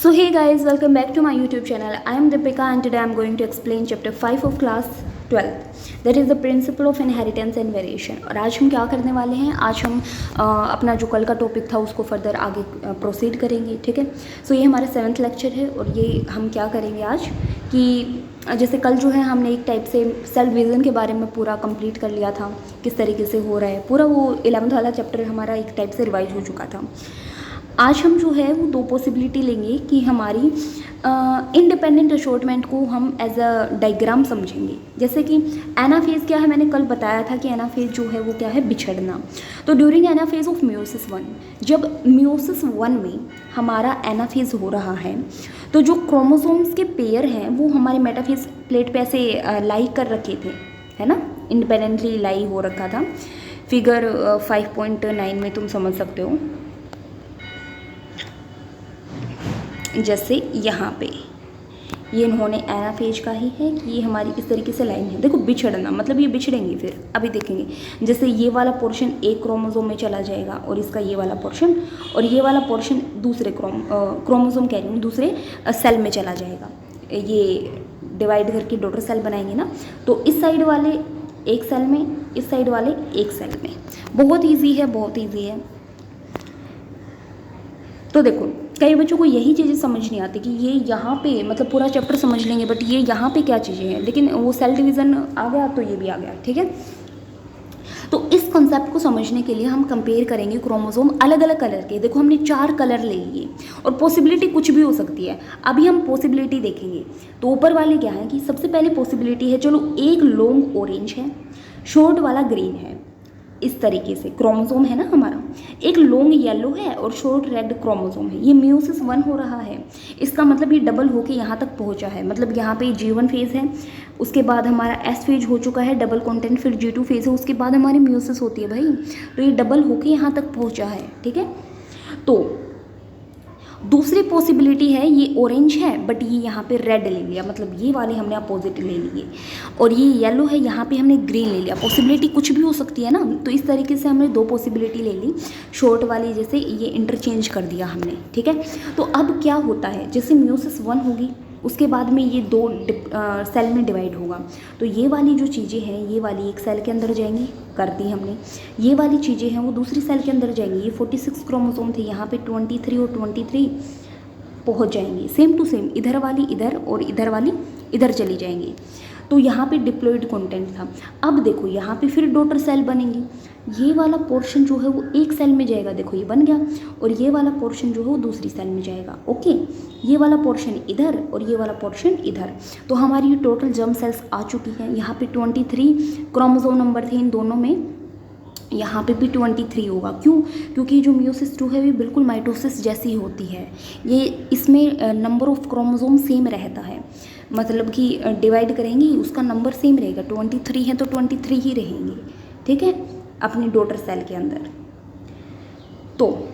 So hey guys, welcome back to my YouTube channel. I am Deepika and today I am going to explain chapter 5 of class 12, that is the principle of inheritance and variation. और आज हम क्या करने वाले हैं, आज हम अपना जो कल का टॉपिक था उसको फर्दर आगे प्रोसीड करेंगे. ठीक है. सो ये हमारा 7th लेक्चर है और ये हम क्या करेंगे आज कि जैसे कल जो है हमने एक टाइप से सेल डिवीज़न के बारे में पूरा कंप्लीट कर लिया था, किस तरीके से हो रहा है पूरा, वो 11th वाला चैप्टर हमारा एक टाइप से रिवाइज हो चुका था. आज हम जो है वो दो पॉसिबिलिटी लेंगे कि हमारी इंडिपेंडेंट अशॉर्टमेंट को हम एज अ डायग्राम समझेंगे. जैसे कि एनाफेज क्या है, मैंने कल बताया था कि एनाफेज जो है वो क्या है, बिछड़ना. तो ड्यूरिंग एनाफेज ऑफ म्यूसिस 1, जब म्यूसिस 1 में हमारा एनाफेज हो रहा है तो जो क्रोमोसोम्स के पेयर हैं वो हमारे मेटाफेज प्लेट पे ऐसे लाई कर रखे थे, है ना, इंडिपेंडेंटली लाई हो रखा था. फिगर 5.9 में तुम समझ सकते हो. जैसे यहाँ पे ये इन्होंने एनाफेज का ही है कि ये हमारी इस तरीके से लाइन है. देखो बिछड़ना मतलब ये बिछड़ेंगे, फिर अभी देखेंगे. जैसे ये वाला पोर्शन एक क्रोमोसोम में चला जाएगा और इसका ये वाला पोर्शन, और ये वाला पोर्शन दूसरे क्रोमोसोम कह रही हूँ दूसरे सेल में चला जाएगा. ये डिवाइड करके डॉटर सेल बनाएंगे ना, तो इस साइड वाले एक सेल में, इस साइड वाले एक सेल में. बहुत ईजी है, बहुत ईजी है. तो देखो कई बच्चों को यही चीज़ें समझ नहीं आती कि ये यहाँ पे मतलब पूरा चैप्टर समझ लेंगे बट ये यहाँ पे क्या चीज़ें हैं, लेकिन वो सेल डिवीज़न आ गया तो ये भी आ गया. ठीक है. तो इस कॉन्सेप्ट को समझने के लिए हम कंपेयर करेंगे क्रोमोसोम अलग अलग कलर के. देखो हमने 4 कलर ले लिए और पॉसिबिलिटी कुछ भी हो सकती है. अभी हम पॉसिबिलिटी देखेंगे. तो ऊपर वाले क्या है कि सबसे पहले पॉसिबिलिटी है, चलो एक लॉन्ग ऑरेंज है, शॉर्ट वाला ग्रीन है. इस तरीके से क्रोमोसोम है ना हमारा, एक लॉन्ग येलो है और शॉर्ट रेड क्रोमोसोम है. ये म्यूसिस 1 हो रहा है, इसका मतलब ये डबल होके यहाँ तक पहुँचा है. मतलब यहाँ पे G1 फेज़ है, उसके बाद हमारा S फेज हो चुका है डबल कंटेंट, फिर G2 फेज़ है, उसके बाद हमारी म्यूसिस होती है भाई. तो ये डबल होके यहाँ तक पहुँचा है. ठीक है. तो दूसरी पॉसिबिलिटी है ये ऑरेंज है बट ये यहाँ पे रेड ले लिया, मतलब ये वाले हमने अपोजिट ले लिए, और ये येलो है यहाँ पे हमने ग्रीन ले लिया. पॉसिबिलिटी कुछ भी हो सकती है ना. तो इस तरीके से हमने दो पॉसिबिलिटी ले ली. शॉर्ट वाली जैसे ये इंटरचेंज कर दिया हमने. ठीक है. तो अब क्या होता है, जैसे म्यूसिस 1 होगी उसके बाद में ये दो सेल में डिवाइड होगा. तो ये वाली जो चीज़ें हैं ये वाली एक सेल के अंदर जाएंगी, कर दी हमने. ये वाली चीज़ें हैं वो दूसरी सेल के अंदर जाएंगी. ये 46 क्रोमोसोम थे, यहाँ पे 23 और 23 पहुँच जाएंगी. सेम टू सेम इधर वाली इधर और इधर वाली इधर चली जाएंगी. तो यहाँ पे डिप्लॉयड कंटेंट था. अब देखो यहाँ पे फिर डॉटर सेल बनेंगी. ये वाला पोर्शन जो है वो एक सेल में जाएगा, देखो ये बन गया, और ये वाला पोर्शन जो है वो दूसरी सेल में जाएगा. ओके. ये वाला पोर्शन इधर और ये वाला पोर्शन इधर. तो हमारी टोटल जर्म सेल्स आ चुकी हैं. यहाँ पे 23 क्रोमोसोम नंबर थे इन दोनों में, यहाँ पे भी 23 होगा. क्यों? क्योंकि जो म्यूसिस 2 है वो बिल्कुल माइटोसिस जैसी होती है. ये इसमें नंबर ऑफ क्रोमोसोम सेम रहता है, मतलब कि डिवाइड करेंगी उसका नंबर सेम रहेगा. 23 है तो 23 ही रहेंगे. ठीक है, अपनी डॉटर सेल के अंदर. तो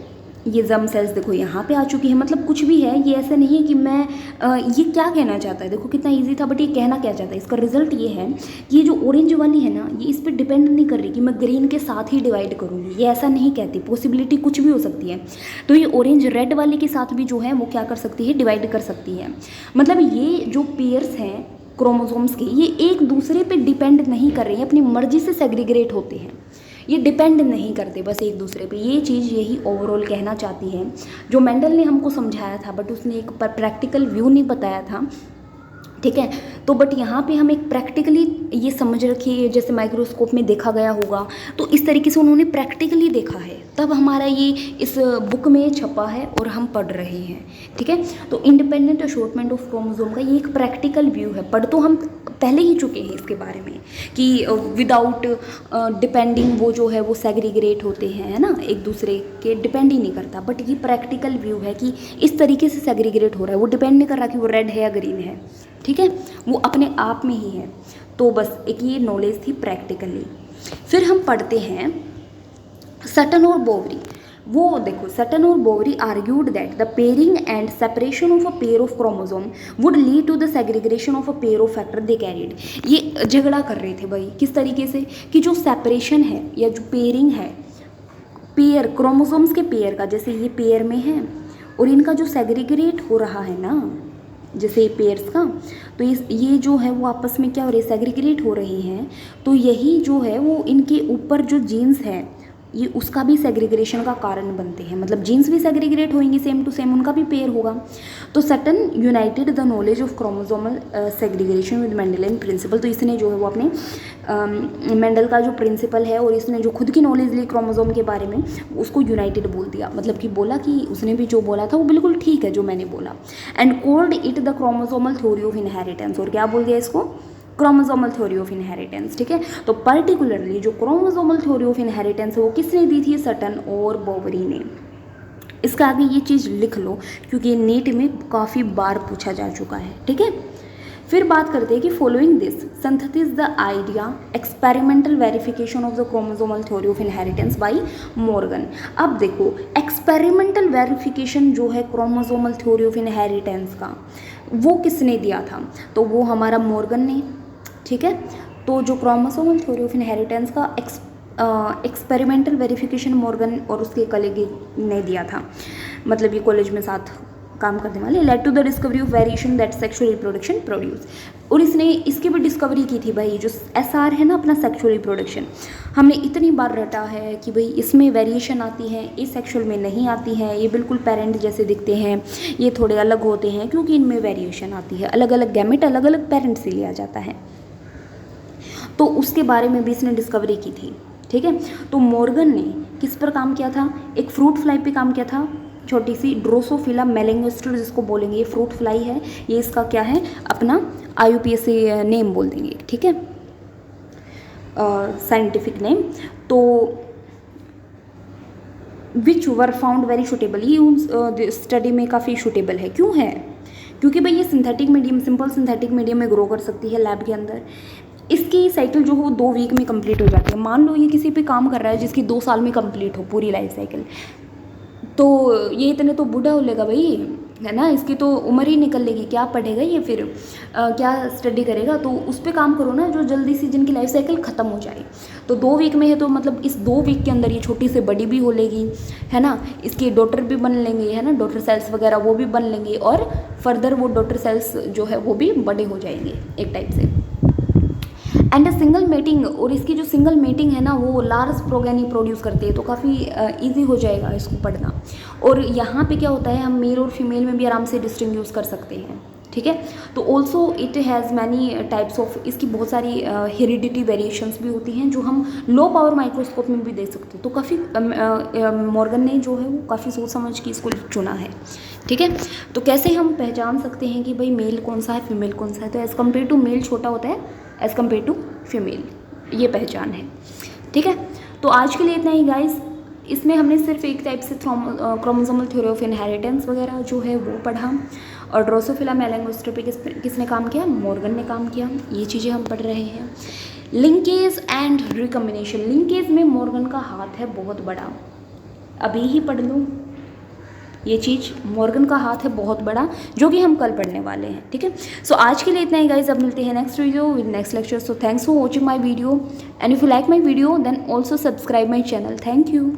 ये जर्म सेल्स देखो यहाँ पे आ चुकी है. मतलब कुछ भी है, ये ऐसा नहीं है कि मैं ये क्या कहना चाहता है, देखो कितना इजी था, बट ये कहना क्या चाहता है, इसका रिजल्ट ये है कि ये जो ऑरेंज वाली है ना ये इस पर डिपेंड नहीं कर रही कि मैं ग्रीन के साथ ही डिवाइड करूँगी. ये ऐसा नहीं कहती. पॉसिबिलिटी कुछ भी हो सकती है. तो ये ऑरेंज रेड वाले के साथ भी जो है वो क्या कर सकती है, डिवाइड कर सकती है. मतलब ये जो पेयर्स हैं क्रोमोसोम्स के, ये एक दूसरे पे डिपेंड नहीं कर रही हैं, अपनी मर्जी से सेग्रीगेट होते हैं. ये डिपेंड नहीं करते बस एक दूसरे पे. ये चीज़ यही ओवरऑल कहना चाहती है, जो मेंडल ने हमको समझाया था, बट उसने एक प्रैक्टिकल व्यू नहीं बताया था. ठीक है. तो बट यहाँ पे हम एक प्रैक्टिकली ये समझ रखिए, जैसे माइक्रोस्कोप में देखा गया होगा तो इस तरीके से उन्होंने प्रैक्टिकली देखा है, तब हमारा ये इस बुक में छपा है और हम पढ़ रहे हैं. ठीक है. तो इंडिपेंडेंट अशॉर्टमेंट ऑफ क्रोमोसोम का ये एक प्रैक्टिकल व्यू है. पढ़ तो हम पहले ही चुके हैं इसके बारे में कि विदाउट डिपेंडिंग वो जो है वो सेग्रीगेट होते हैं, है ना, एक दूसरे के डिपेंड ही नहीं करता. बट ये प्रैक्टिकल व्यू है कि इस तरीके से सेग्रीगेट हो रहा है, वो डिपेंड नहीं कर रहा कि वो रेड है या ग्रीन है. ठीक है, वो अपने आप में ही है. तो बस एक ये नॉलेज थी प्रैक्टिकली. फिर हम पढ़ते हैं सटन और बोवरी. वो देखो सटन और Boveri argued that the pairing and separation of a pair of chromosome would lead to the segregation of a pair of factor they carried. ये झगड़ा कर रहे थे भाई, किस तरीके से कि जो सेपरेशन है या जो पेयरिंग है, पेयर क्रोमोसोम्स के पेयर का, जैसे ये पेयर में है और इनका जो सेग्रीगेट हो रहा है ना, जैसे पेयर्स का, तो ये जो है वो आपस में क्या हो रही है, सेग्रीगेट हो रही हैं। तो यही जो है वो इनके ऊपर जो जीन्स है ये उसका भी सेग्रीगेशन का कारण बनते हैं, मतलब जीन्स भी सेग्रीगेट होंगी सेम टू सेम, उनका भी पेयर होगा। तो Sutton united the knowledge of chromosomal segregation with Mendelian principle. तो इसने जो है वो अपने मेंडल का जो प्रिंसिपल है और इसने जो खुद की नॉलेज ली क्रोमोसोम के बारे में, उसको यूनाइटेड बोल दिया, मतलब कि बोला कि उसने भी जो बोला था वो बिल्कुल ठीक है जो मैंने बोला। And called it the chromosomal theory of inheritance, और क्या बोल दिया इसको, क्रोमोसोमल थ्योरी ऑफ इनहेरिटेंस। ठीक है, तो पर्टिकुलरली जो क्रोमोसोमल थ्योरी ऑफ इनहेरिटेंस है वो किसने दी थी, सटन और बोवरी ने। इसका आगे ये चीज़ लिख लो क्योंकि नीट में काफ़ी बार पूछा जा चुका है। ठीक है, फिर बात करते हैं कि following this synthesis the idea experimental verification of the chromosomal theory of inheritance bye Morgan. अब देखो एक्सपेरिमेंटल वेरिफिकेशन जो है क्रोमोसोमल थ्योरी ऑफ इनहेरिटेंस का, वो किसने दिया था, तो वो हमारा मॉर्गन ने। ठीक है, तो जो क्रोमोसोमल थ्योरी ऑफ इनहेरिटेंस का एक्सपेरिमेंटल वेरिफिकेशन मॉर्गन और उसके कलीग ने दिया था, मतलब ये कॉलेज में साथ काम करने वाले, led to the discovery of variation that sexual reproduction produce. और इसने इसकी भी डिस्कवरी की थी भाई, जो SR है ना अपना सेक्सुअल रिप्रोडक्शन, हमने इतनी बार रटा है कि भाई इसमें वेरिएशन आती है, इस सेक्सुअल में नहीं आती है, ये बिल्कुल पेरेंट जैसे दिखते हैं, ये थोड़े अलग होते हैं क्योंकि इनमें वेरिएशन आती है, अलग अलग गैमेट अलग अलग पेरेंट से लिया जाता है। तो उसके बारे में भी इसने डिस्कवरी की थी। ठीक है, तो मॉर्गन ने किस पर काम किया था, एक फ्रूट फ्लाई पे काम किया था, छोटी सी ड्रोसोफिला मेलेंगोस्टर जिसको बोलेंगे, ये फ्रूट फ्लाई है, ये इसका क्या है अपना IUPAC नेम बोल देंगे। ठीक है, साइंटिफिक नेम। तो विच वर फाउंड वेरी सूटेबल, ये उन स्टडी में काफ़ी सूटेबल है। क्यों है, क्योंकि भाई ये synthetic medium, simple synthetic medium में ग्रो कर सकती है लैब के अंदर। इसकी साइकिल जो हो 2 वीक में कंप्लीट हो जाती है। मान लो ये किसी पे काम कर रहा है जिसकी 2 साल में कंप्लीट हो पूरी लाइफ साइकिल, तो ये इतने तो बूढ़ा हो लेगा भाई, है ना, इसकी तो उम्र ही निकल लेगी, क्या पढ़ेगा ये फिर, क्या स्टडी करेगा। तो उस पर काम करो ना जो जल्दी से जिनकी लाइफ साइकिल ख़त्म हो जाए। तो 2 वीक में है तो मतलब इस 2 वीक के अंदर ये छोटी से बड़ी भी हो लेगी, है ना, इसके डॉटर भी बन लेंगे, है ना, डॉटर सेल्स वगैरह वो भी बन लेंगे, और फर्दर वो डॉटर सेल्स जो है वो भी बड़े हो जाएंगे एक टाइप से। एंड सिंगल मेटिंग, और इसकी जो सिंगल मेटिंग है ना वो लार्ज प्रोगेनी प्रोड्यूस करती है, तो काफ़ी इजी हो जाएगा इसको पढ़ना। और यहाँ पे क्या होता है, हम मेल और फीमेल में भी आराम से डिस्टिंग्विश कर सकते हैं। ठीक है, तो also it has many types of, इसकी बहुत सारी हेरिडिटी वेरिएशंस भी होती हैं जो हम लो पावर माइक्रोस्कोप में भी देख सकते हैं। तो काफ़ी मॉर्गन ने जो है वो काफ़ी सोच समझ के इसको चुना है। ठीक है, तो कैसे हम पहचान सकते हैं कि भाई मेल कौन सा है फीमेल कौन सा है, तो एज़ कम्पेयर टू मेल छोटा होता है एज़ कम्पेयर टू फीमेल, ये पहचान है। ठीक है, तो आज के लिए इतना ही गाइस। इसमें हमने सिर्फ एक टाइप से क्रोमोसोमल थ्योरी ऑफ इनहेरिटेंस वगैरह जो है वो पढ़ा, और ड्रोसोफिला मेलेंगोस्टर पे किसने काम किया, मॉर्गन ने काम किया, ये चीज़ें हम पढ़ रहे हैं। लिंकेज एंड रिकम्बिनेशन, लिंकेज में मॉर्गन का हाथ है बहुत बड़ा, अभी ही पढ़ लो ये चीज़, मॉर्गन का हाथ है बहुत बड़ा, जो कि हम कल पढ़ने वाले हैं। ठीक है, सो आज के लिए इतना ही गाइज, अब मिलते हैं next video with next lecture. So thanks for watching my video, and if you like my video then also subscribe my channel. Thank you.